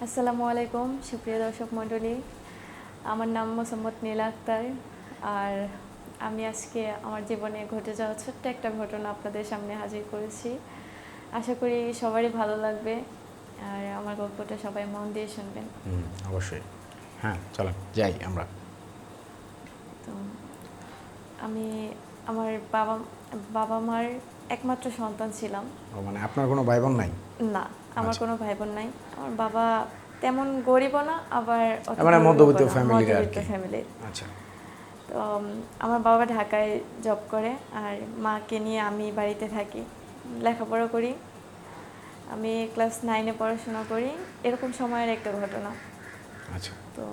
আসসালামু আলাইকুম সুপ্রিয় দর্শক মণ্ডলী, আমার নাম মোসাম্মদ নীলা আক্তার। আর আমি আজকে আমার জীবনে ঘটে যাওয়া ছোট্ট একটা ঘটনা আপনাদের সামনে হাজির করেছি। আশা করি সবারই ভালো লাগবে আর আমার গল্পটা সবাই মন দিয়ে শুনবেন। অবশ্যই। হ্যাঁ, চলো যাই আমরা। তো আমি আমার বাবা মার একমাত্র সন্তান ছিলাম। মানে আপনার কোনো ভাই বোন নাই? না, আমার কোনো ভাই বোন নাই। আমার বাবা তেমন গরিবও না, আবার মানে মধ্যবিত্ত ফ্যামিলির আর মধ্যবিত্ত কি। ফ্যামিলির। আচ্ছা। তো আমার বাবা ঢাকায় জব করে আর মাকে নিয়ে আমি বাড়িতে থাকি, লেখাপড়া করি। আমি ক্লাস 9-এ পড়াশোনা করি। এরকম সময়ের একটা ঘটনা। আচ্ছা। তো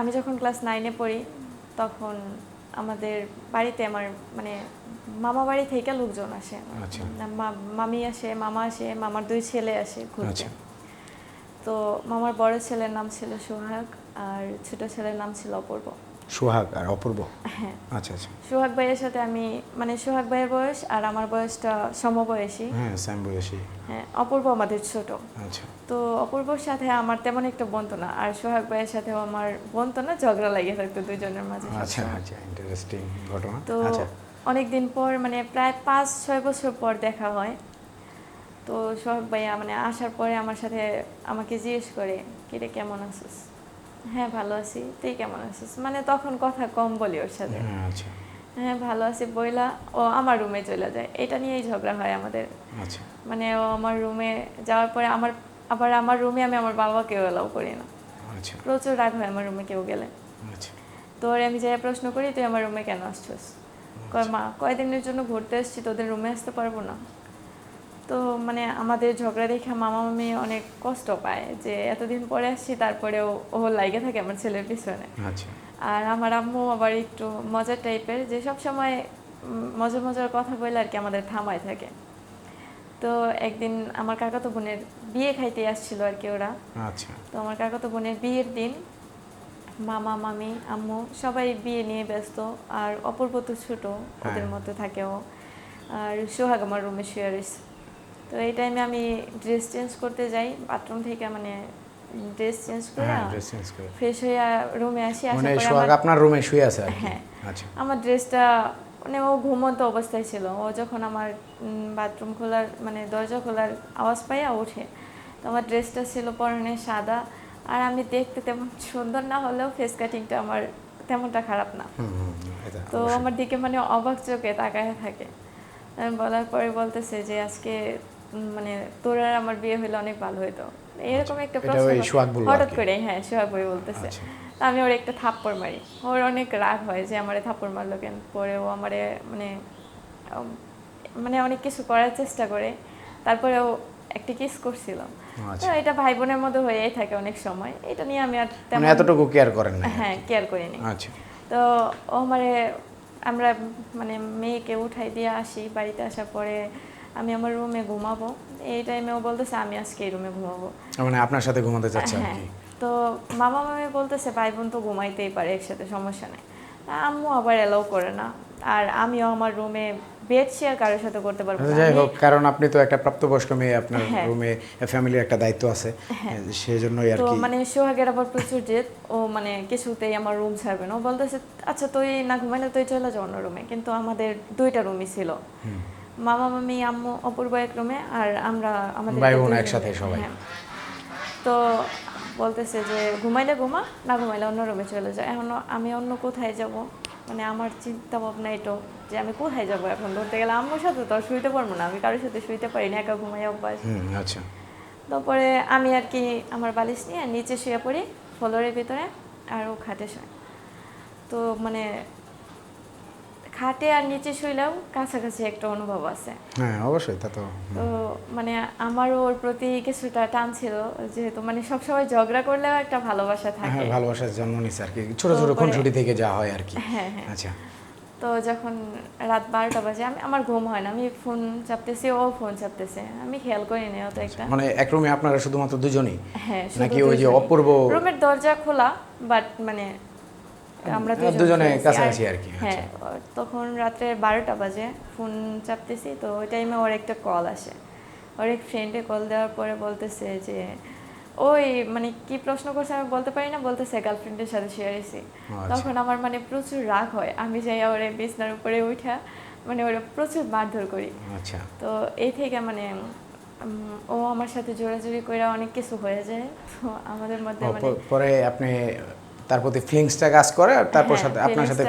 আমি যখন ক্লাস 9-এ পড়ি তখন আমাদের বাড়িতে আমার মানে মামা বাড়ি থেকে লোকজন আসে। আচ্ছা। মামি আসে, মামা আসে, মামার 2 ছেলে আসে ঘুরতে। আচ্ছা। তো মামার বড় ছেলের নাম ছিল সোহাগ আর ছোট ছেলের নাম ছিল অপূর্ব। সোহাগ আর অপূর্ব? হ্যাঁ। আচ্ছা আচ্ছা। সোহাগ ভাইয়ের সাথে আমি মানে সোহাগ ভাইয়ের বয়স আর আমার বয়সটা সমবয়সী। হ্যাঁ, সেম বয়সী। হ্যাঁ, অপূর্ব আমাদের ছোট। আচ্ছা। তো অপূর্বর সাথে আমার তেমন একটা বনতো না, আর সোহাগ ভাইয়ের সাথেও আমার বনতো না, ঝগড়া লাগিয়ে থাকতো দুজনের মাঝে। আচ্ছা আচ্ছা, ইন্টারেস্টিং ঘটনা। তো আচ্ছা। অনেকদিন পর মানে প্রায় 5-6 বছর পর দেখা হয়। তো সোহাগ ভাইয়া মানে আসার পরে আমার সাথে আমাকে জিজ্ঞেস করে, কিরে কেমন আছিস? হ্যাঁ ভালো আছি, তুই কেমন আছিস? মানে তখন কথা কম বলি ওর সাথে। আচ্ছা। হ্যাঁ ভালো আছি বইলা ও আমার রুমে চলে যায়। এটা নিয়েই ঝগড়া হয় আমাদের। আচ্ছা। মানে ও আমার রুমে যাওয়ার পরে আমার রুমে আমি আমার বাবাকেও এলাও করি না। আচ্ছা। প্রচুর রাগ হয় আমার রুমে কেউ গেলে। আচ্ছা। তো আমি যাই প্রশ্ন করি, তুই আমার রুমে কেন আসছিস? কয় মা কয়দিনের জন্য ঘুরতে আসছি, তোদের রুমে আসতে পারবো না? তো মানে আমাদের ঝগড়া দেখে মামা মামি অনেক কষ্ট পায় যে এতদিন পরে আসছি তারপরেও ও লাইগে থাকে আমার ছেলের পিছনে। আচ্ছা। আর আমার আম্মু আবার একটু মজার টাইপের, যে সব সময় মজার মজার কথা বলে আর কি আমাদের থামায় থাকে। তো একদিন আমার কাকাতো বোনের বিয়ে খাইতে আসছিল আর কি ওরা। আচ্ছা। তো আমার কাকাতো বোনের বিয়ের দিন মামা মামি আম্মু সবাই বিয়ে নিয়ে ব্যস্ত, আর অপূর্ব তো ছোট, ওদের মধ্যে থাকে ও। আর সোহাগ আমার রুমে শুয়ে রয়েছে। তো এই টাইমে আমি ড্রেস চেঞ্জ করতে যাই বাথরুম থেকে, মানে ড্রেস চেঞ্জ করে ফ্রেশ হয়ে রুমে আসি। মানে আসার পরে সোহাগ আপনার রুমে শুয়ে আছে আর কি? হ্যাঁ। আচ্ছা। আমার ড্রেসটা মানে ও ঘুমন্ত অবস্থায় ছিল। ও যখন আমার বাথরুম খোলার মানে দরজা খোলার আওয়াজ পাইয়া ওঠে। তো আমার ড্রেসটা ছিল পরনে সাদা, আর আমি দেখতে তেমন সুন্দর না হলেও ফেস কাটিংটা আমার তেমনটা খারাপ না। তো আমার দিকে মানে অবাক চোখে তাকায় থাকে। বলার পরে বলতেছে যে আজকে মানে তোর আর আমার বিয়ে হলে অনেক ভালো হতো, এরকম একটা প্রশ্ন হঠাৎ করে। হ্যাঁ, সোহাগ ভাই বলতেছে। আমি ওর একটা থাপ্পড় মারি। ওর অনেক রাগ হয় যে আমারে থাপ্পড় মারলো কেন। পরে ও আমারে মানে মানে অনেক কিছু করার চেষ্টা করে, তারপরে ও একটা কিস করছিল। তো এটা ভাই বোনের মধ্যে হয়েই থাকে অনেক সময়। এটা নিয়ে আমি আর তেমন এতটুকু কেয়ার করেন না? হ্যাঁ, কেয়ার করিনি। আচ্ছা। তো ও আমারে আমরা মানে মেয়েকে উঠাই দিয়ে আসি। বাড়িতে আসার পরে আমি আমার রুমে ঘুমাবো। এই টাইমে ও বলতেছে আমি আজকে এই রুমে ঘুমাবো, মানে আপনার সাথে ঘুমাতে চাচ্ছে আর কি? তো মামা মামি বলতেছে ভাই বোন তো ঘুমাইতেই পারে একসাথে, সমস্যা নেই। আম্মু আবার এলাও করে না, আর আমিও আমার রুমে বেড শেয়ার কারোর সাথে করতে পারবো না। যাই হোক, কারণ আপনি তো একটা প্রাপ্তবয়স্ক মেয়ে, আপনার রুমে ফ্যামিলির একটা দায়িত্ব আছে, সেজন্যই আর কি। তো মানে সোহাগের আবার প্রচুর জেদ, ও মানে কিছুতেই আমার রুম ছাড়বে না। ও বলতেছে আচ্ছা তুই না ঘুমাইলে তুই চলে যা অন্য রুমে। কিন্তু আমাদের 2টা রুমই ছিল, মামা মামি আম্মু অপূর্ব এক রুমে, আর আমরা আমাদের ভাই বোন একসাথে সবাই। তো বলতেছে যে ঘুমাইলে ঘুমা, না ঘুমাইলে অন্য রুমে চলে যায়। এখন আমি অন্য কোথায় যাব, মানে আমার চিন্তা ভাবনা এটাও যে আমি কোথায় যাব এখন। ধরতে গেলে আম্মুর সাথে তো আর শুইতে পারবো না, আমি কারোর সাথে শুইতে পারি না, একা ঘুমাই অভ্যাস। আচ্ছা। তারপরে আমি আর কি আমার বালিশ নিয়ে নিচে শুয়ে পড়ি ফ্লোরের ভিতরে, আর ও খাটে শোয়। তো মানে খাটে আর নিচে শুইলেও কাছাকাছি একটা অনুভব আছে। হ্যাঁ অবশ্যই, তা তো। তো মানে আমারও ওর প্রতি কিছুটা টান ছিল, যেহেতু মানে সবসময় ঝগড়া করলেও একটা ভালোবাসা থাকে। হ্যাঁ, ভালোবাসার জন্ম নিছে আর কি, ছোট ছোট খুনসুটি থেকে যা হয় আর কি। হ্যাঁ হ্যাঁ। আচ্ছা। তো যখন রাত 12টা বাজে, আমার ঘুম হয় না, আমি ফোন চাপতেছি, ও ফোন চাপতেছে, আমি খেয়াল করিনি অত একটা। মানে এক রুমে আপনারা শুধুমাত্র দুজনেই? হ্যাঁ, নাকি ওই যে অপূর্ব? রুমের দরজা খোলা, বাট মানে আমরা দুজনে কাছাকাছি আর কি। হ্যাঁ, তখন রাত্রে 12টা বাজে, ফোন চাপতেছি, তো ওই টাইমে ওর একটা কল আসে। ওর এক ফ্রেন্ডে কল দেওয়ার পরে বলতেছে যে ওই মানে কি প্রশ্ন করছে আমি বলতে পারি না, বলতেছে গার্লফ্রেন্ডের সাথে শেয়ার হয়েছি। তখন আমার মানে প্রচুর রাগ হয়, আমি যাই ওরে বিছনার উপরে উঠা মানে ওরা প্রচুর মারধর করি। আচ্ছা, তো এই থেকে মানে ও আমার সাথে জোরাজুরি করে অনেক কিছু হয়ে যায়। তো আমাদের মধ্যে মানে পরে আপনি তার প্রতি ফিলিংসটা কাজ করে আর তারপর সাথে আপনার সাথে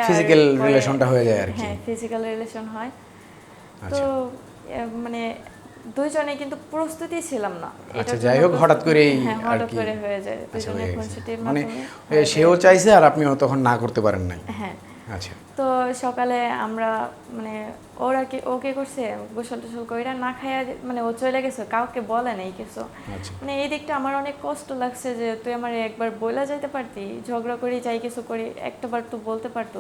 ফিজিক্যাল রিলেশনটা হয়ে যায় আর কি। হ্যাঁ, ফিজিক্যাল রিলেশন হয়। তো আচ্ছা মানে দুইজনে কিন্তু প্রস্তুতি ছিলাম না। আচ্ছা, যাই হোক হঠাৎ করেই আর হঠাৎ কি করে হয়ে যায়, দুইজনে খুনসুটির মানে মাধ্যমে সেও চাইছে আর আপনিও তখন না করতে পারেন নাই। হ্যাঁ। আচ্ছা, তো সকালে আমরা মানে ও কি করছে, গোসল টোসল কইরা না খাইয়া মানে ও চলে গেছে, কাউকে বলে নাই কিছু। আচ্ছা, মানে এই দিকটা আমার অনেক কষ্ট লাগছে যে তুই আমার একবার বলে যাইতে পারতি, ঝগড়া করি যাই কিছু করি একটাবার তো বলতে পারতো,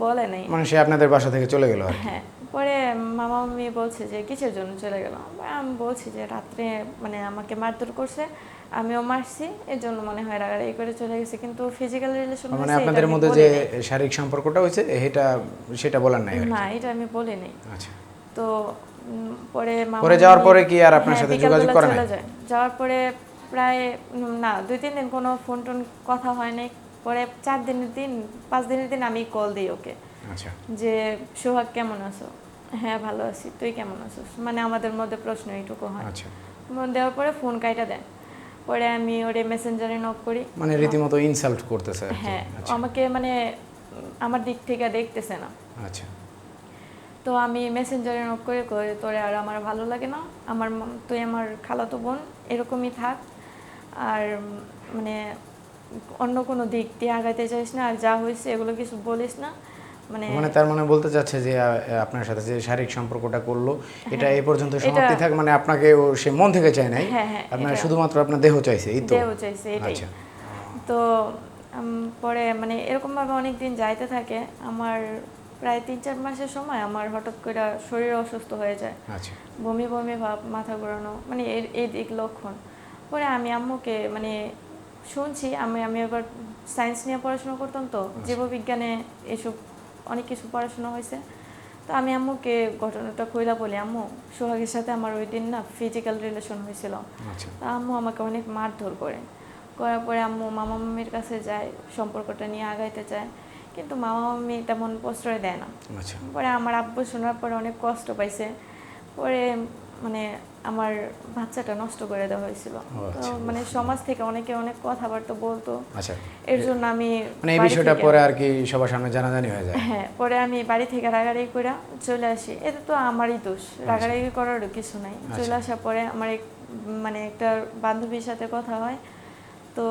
বলে নাই। মানে সে আপনাদের বাসা থেকে চলে গেল আর কি। হ্যাঁ, পরে মামা মামি বলছে যে কিসের জন্য চলে গেল, আমি বলছি যে রাত্রে মানে আমাকে মারধর করছে, আমিও মারছি, এর জন্য মনে হয় রাগারাগি করে চলে গেছে। কিন্তু ফিজিক্যাল রিলেশন মানে আপনাদের মধ্যে যে শারীরিক সম্পর্কটা হয়েছে সেটা বলেন নাই আর কি? না, এটা আমি বলি নাই। আচ্ছা, তো পরে পরে যাওয়ার পরে কি আর আপনার সাথে যোগাযোগ করে না? যাওয়ার পরে প্রায় না 2-3 দিন কোনো ফোন টোন কথা হয় নাই। পরে 5 দিনের দিন আমি কল দিই ওকে। আচ্ছা, যে সোহাগ কেমন আছো? হ্যাঁ ভালো আছি, তুই কেমন আছিস? মানে আমাদের মধ্যে প্রশ্ন এইটুকু হয়। আচ্ছা, ফোন দেওয়ার পরে ফোন কাইটা দেন। পরে আমি ওরে মেসেঞ্জারে নক করি। মানে রীতিমতো ইনসাল্ট করতেছে আর কি। হ্যাঁ, আচ্ছা, আমাকে মানে আমার দিক থেকে দেখতেছে না। আচ্ছা, তো আমি মেসেঞ্জারে নক করে কই তোরে আর আমার ভালো লাগে না, তুই আমার খালাতো বোন, এরকমই থাক, আর মানে অন্য কোনো দিক দিয়ে আগাইতে চাইস না, আর যা হয়েছে এগুলো কিছু বলিস না। মানে তার মানে বলতে চাচ্ছে যে আপনার সাথে যে শারীরিক সম্পর্কটা করলো এটা এই পর্যন্ত সমাপ্তি থাক, মানে আপনাকে সে মন থেকে চায় নাই, আপনার শুধুমাত্র আপনার দেহ চাইছে, এই তো? দেহ চাইছে, এটাই। তো পরে মানে এরকম ভাবে অনেক দিন যাইতে থাকে। আমার প্রায় 3-4 মাসের সময় আমার হঠাৎ করে শরীর অসুস্থ হয়ে যায়। আচ্ছা, বমি বমি ভাব, মাথা ঘোরানো, মানে এই দিক লক্ষণ। পরে আমি আম্মুকে মানে শুনছি, আমি আবার সায়েন্স নিয়ে পড়াশোনা করতাম, তো জীববিজ্ঞানে এসব অনেক কিছু পড়াশোনা হয়েছে। তো আমি আম্মুকে ঘটনাটা কইলা বলি, আম্মু সোহাগের সাথে আমার ওই দিন না ফিজিক্যাল রিলেশন হয়েছিল। তো আম্মু আমাকে অনেক মারধর করার পরে আম্মু মামা মামির কাছে যায়, সম্পর্কটা নিয়ে আগাইতে চায়, কিন্তু মামা মামি তেমন প্রশ্রয় দেয় না। পরে আমার আব্বু শোনার পরে অনেক কষ্ট পাইছে। পরে মানে আমার বাচ্চাটা নষ্ট করে দেওয়া হয়েছিল। তো মানে সমাজ থেকে অনেকে অনেক কথাবার্তা বলতো, এর জন্য আমি মানে এই বিষয়টা পরে আর কি সবার সামনে জানাজানি হয়ে যায়। হ্যাঁ, পরে আমি বাড়ি থেকে রাগারাগি করে চলে আসি। এটা তো আমারই দোষ, রাগারাগি করারও কিছু নাই। চলে আসার পরে আমার মানে একটা বান্ধবীর সাথে কথা হয়, তো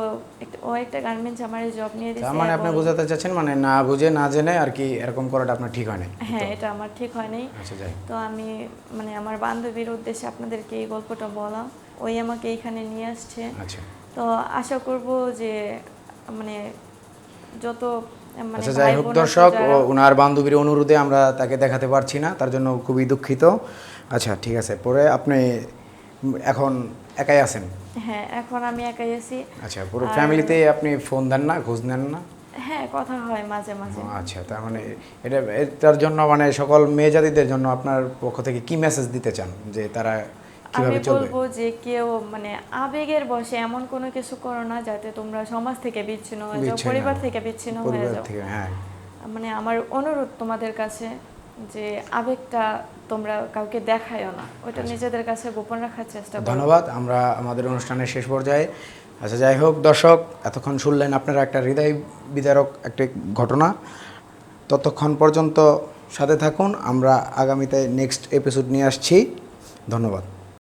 ও একটা গার্মেন্টস আমার জব নিয়ে দিয়েছে। মানে আপনি বোঝাতে চাচ্ছেন মানে না বুঝে না জেনে আর কি এরকম করাটা আপনার ঠিক হয় নাই? হ্যাঁ, এটা আমার ঠিক হয় নাই। আচ্ছা, যাই। তো আমি মানে আমার বান্ধবীর উদ্দেশ্যে আপনাদেরকে এই গল্পটা বলা, ওই আমাকে এইখানে নিয়ে আসছে। আচ্ছা, তো আশা করব যে মানে যত মানে আচ্ছা, যাই হোক দর্শক, ওনার বান্ধবীর অনুরোধে আমরা তাকে দেখাতে পারছি না, তার জন্য খুবই দুঃখিত। আচ্ছা, ঠিক আছে। পরে আপনি এখন একাই আছেন? হ্যাঁ, এখন আমি একাই আছি। আচ্ছা, পুরো ফ্যামিলিতে আপনি ফোন দেন না, খোঁজ নেন না? হ্যাঁ, কথা হয় মাঝে মাঝে। আচ্ছা, তার মানে এটার জন্য মানে সকল মেয়ে জাতিদের জন্য আপনার পক্ষ থেকে কি মেসেজ দিতে চান যে তারা কিভাবে চলবে? আমি বলবো যে কেউ মানে আবেগের বশে এমন কোনো কিছু করো না যাতে তোমরা সমাজ থেকে বিচ্ছিন্ন হয়ে যাও, পরিবার থেকে বিচ্ছিন্ন হয়ে যাও। হ্যাঁ, মানে আমার অনুরোধ তোমাদের কাছে যে আবেগটা তোমরা কাউকে দেখায়ও না, ওটা নিজেদের কাছে গোপন রাখার চেষ্টা করো। ধন্যবাদ। আমরা আমাদের অনুষ্ঠানের শেষ পর্যায়ে। আচ্ছা, যাই হোক দর্শক, এতক্ষণ শুনলেন আপনারা একটা হৃদয় বিদারক একটি ঘটনা। ততক্ষণ পর্যন্ত সাথে থাকুন, আমরা আগামীতে নেক্সট এপিসোড নিয়ে আসছি। ধন্যবাদ।